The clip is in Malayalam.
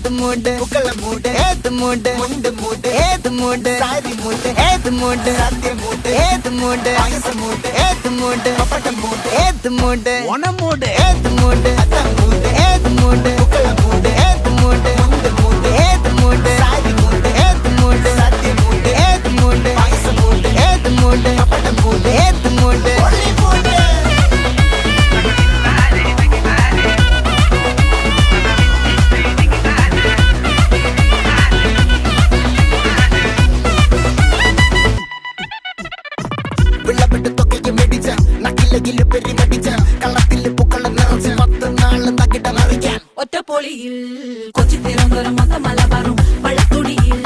ഏത് മൂട് പുക്കള മൂട് ഏത് മൂട് മുണ്ട് മൂട് ഏത് മൂട് സാരി മൂട് ഏത് മൂട് സത്യ മൂട് ഏത് മൂട് പായസ മൂട് ഏത് മൂട് പപ്പടം മൂട് ഏത് മൂട് ഓണം മൂട് ഏത് മൂട് അത്തം മൂട് ഏത് മൂട് പുക്കള മൂട് ഏത് മൂട് മുണ്ട് മൂട് ഏത് മൂട് സാരി മൂട് ഏത് മൂട് സത്യ മൂട് ഏത് മൂട് പായസ മൂട് ഏത് മൂട് പപ്പടം മൂട് ഏത് മൂട് ഒറ്റപ്പൊളിയിൽ കൊച്ചി തിരുവനന്തപുരം മൊത്തം മലബാറും വള്ളത്തുടിയിൽ